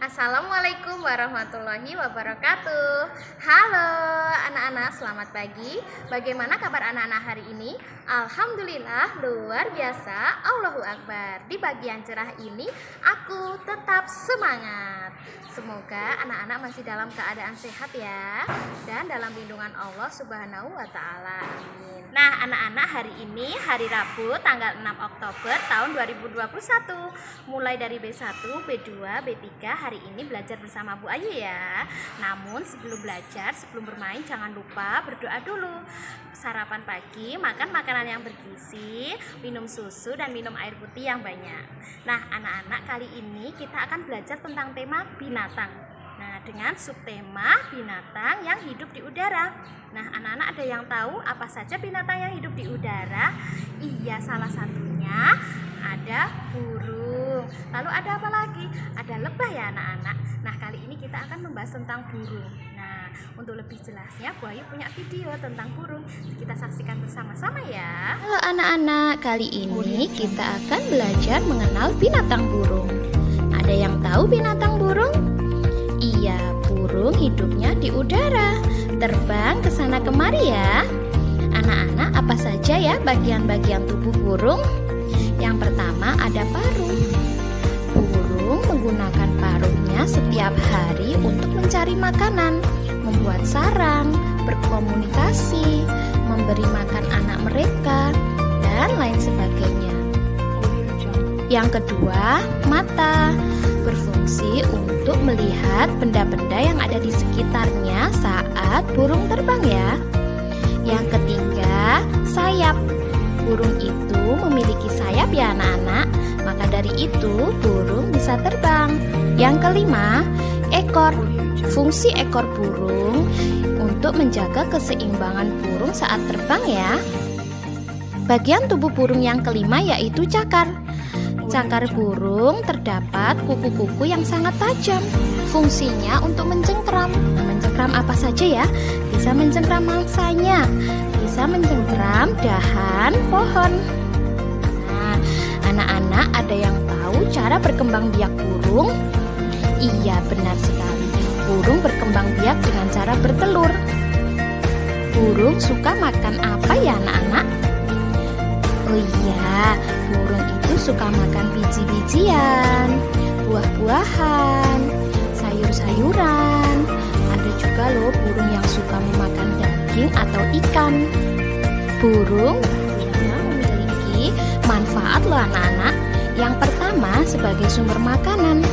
Assalamualaikum warahmatullahi wabarakatuh. Halo anak-anak, selamat pagi. Bagaimana kabar anak-anak hari ini? Alhamdulillah, luar biasa. Allahu Akbar. Di pagi yang cerah ini, aku tetap semangat. Semoga anak-anak masih dalam keadaan sehat ya, dan dalam lindungan Allah Subhanahu wa Ta'ala. Amin. Nah, anak-anak, hari ini hari Rabu tanggal 6 Oktober tahun 2021. Mulai dari B1, B2, B3 hari ini belajar bersama Bu Ayu ya. Namun sebelum belajar, sebelum bermain jangan lupa berdoa dulu. Sarapan pagi, makan makanan yang bergizi, minum susu dan minum air putih yang banyak. Nah, anak-anak, kali ini kita akan belajar tentang tema binatang. Nah, dengan subtema binatang yang hidup di udara. Nah, anak-anak ada yang tahu apa saja binatang yang hidup di udara? Iya, salah satunya ada burung. Lalu ada apa lagi? Ada lebah ya anak-anak. Nah, kali ini kita akan membahas tentang burung. Nah, untuk lebih jelasnya Bu Ayu punya video tentang burung. Kita saksikan bersama-sama ya. Halo anak-anak, kali ini kita akan belajar mengenal binatang burung. Ada yang tahu binatang burung? Iya, burung hidupnya di udara, terbang ke sana kemari ya. Anak-anak, apa saja ya bagian-bagian tubuh burung? Yang pertama ada paruh. Burung menggunakan paruhnya setiap hari untuk mencari makanan, membuat sarang, berkomunikasi, memberi makan anak mereka, dan lain sebagainya. Yang kedua, mata. Berfungsi untuk melihat benda-benda yang ada di sekitarnya saat burung terbang ya. Yang ketiga, sayap. Burung itu memiliki sayap ya anak-anak, maka dari itu burung bisa terbang. Yang kelima, ekor. Fungsi ekor burung untuk menjaga keseimbangan burung saat terbang ya. Bagian tubuh burung yang kelima yaitu cakar. Cakar burung terdapat kuku-kuku yang sangat tajam. Fungsinya untuk mencengkram. Nah, mencengkram apa saja ya? Bisa mencengkram mangsanya, bisa mencengkram dahan pohon. Nah, anak-anak ada yang tahu cara berkembang biak burung? Iya, benar sekali. Burung berkembang biak dengan cara bertelur. Burung suka makan apa ya anak-anak? Oh iya, burung itu suka makan biji-bijian, buah-buahan, sayur-sayuran. Ada juga loh burung yang suka memakan daging atau ikan. Burung memiliki manfaat loh anak-anak. Yang pertama sebagai sumber makanan.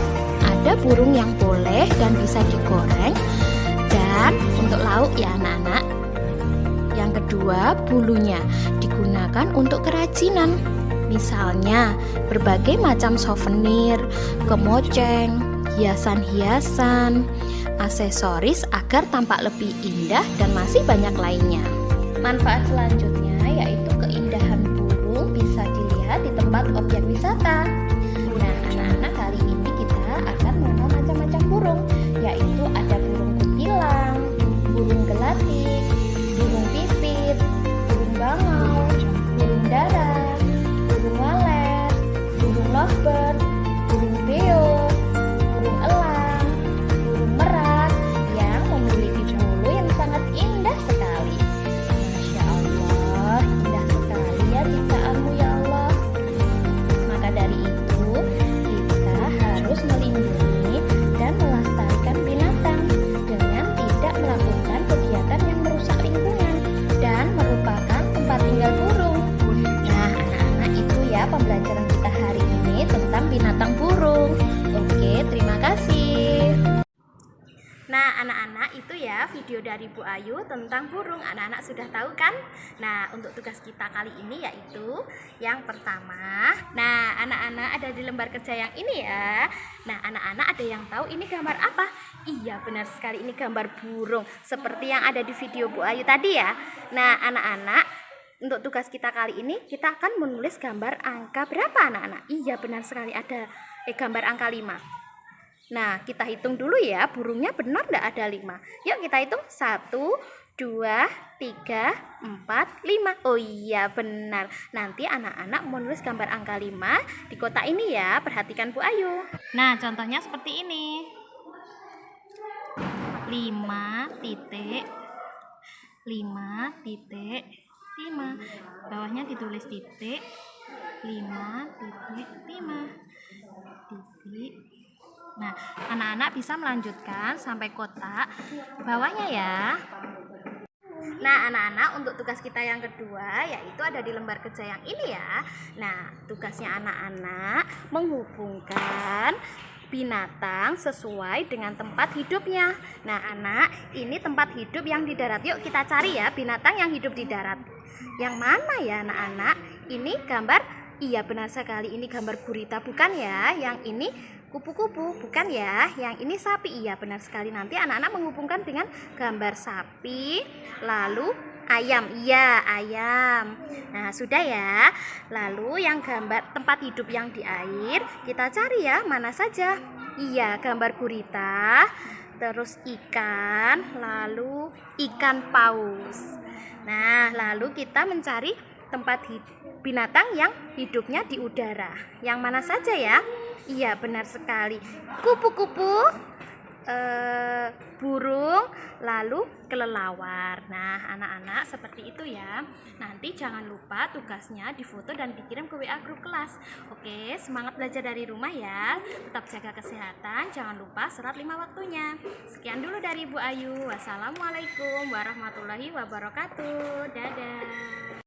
Ada burung yang boleh dan bisa digoreng, dan untuk lauk ya anak-anak. Yang kedua, bulunya digunakan untuk kerajinan. Misalnya, berbagai macam souvenir, kemoceng, hiasan-hiasan, aksesoris agar tampak lebih indah dan masih banyak lainnya. Manfaat selanjutnya yaitu keindahan burung bisa dilihat di tempat objek wisata. Nah, anak-anak, kali ini kita akan mengenal macam-macam burung, yaitu ada burung kutilang, burung gelatik, burung pipit, burung bangau, burung dara, burung walet, burung lovebird, burung beo, burung elang, burung merak yang memiliki bulu yang sangat indah sekali. Masya Allah, indah sekali ya ciptaanmu ya Allah. Maka dari itu, kita harus melindungi dan melestarikan binatang dengan tidak melakukan kegiatan yang merusak lingkungan dan merupakan tempat tinggal burung. Nah, anak-anak, itu ya pembelajaran kita hari ini tentang binatang burung. Oke, terima kasih. Nah, anak-anak, itu ya video dari Bu Ayu tentang burung. Anak-anak sudah tahu kan? Nah, untuk tugas kita kali ini yaitu yang pertama. Nah, anak-anak ada di lembar kerja yang ini ya. Nah, anak-anak ada yang tahu ini gambar apa? Iya, benar sekali, ini gambar burung seperti yang ada di video Bu Ayu tadi ya. Nah, anak-anak, untuk tugas kita kali ini kita akan menulis gambar angka berapa anak-anak? Iya, benar sekali, ada gambar angka 5. Nah, kita hitung dulu ya, burungnya benar enggak ada 5? Yuk kita hitung, 1, 2, 3, 4, 5. Oh iya, benar. Nanti anak-anak menulis gambar angka 5 di kotak ini ya, perhatikan Bu Ayu. Nah, contohnya seperti ini. 5,5. Bawahnya ditulis titik 5,5 titik. Nah, anak-anak bisa melanjutkan sampai kotak bawahnya ya. Nah, anak-anak, untuk tugas kita yang kedua yaitu ada di lembar kerja yang ini ya. Nah, tugasnya anak-anak menghubungkan binatang sesuai dengan tempat hidupnya. Nah, anak, ini tempat hidup yang di darat. Yuk kita cari ya binatang yang hidup di darat. Yang mana ya anak-anak? Ini gambar, iya benar sekali, ini gambar gurita, bukan ya? Yang ini kupu-kupu, bukan ya? Yang ini sapi, iya benar sekali. Nanti anak-anak menghubungkan dengan gambar sapi, lalu ayam, iya ayam. Nah sudah ya. Lalu yang gambar tempat hidup yang di air, kita cari ya, mana saja? Iya, gambar gurita, terus ikan, lalu ikan paus. Nah lalu kita mencari tempat binatang yang hidupnya di udara. Yang mana saja ya? Iya benar sekali, kupu-kupu, burung, lalu kelelawar. Nah anak-anak, seperti itu ya. Nanti jangan lupa tugasnya difoto dan dikirim ke WA grup kelas. Oke, semangat belajar dari rumah ya. Tetap jaga kesehatan, jangan lupa sholat 5 waktunya. Sekian dulu dari Ibu Ayu. Wassalamualaikum warahmatullahi wabarakatuh. Dadah.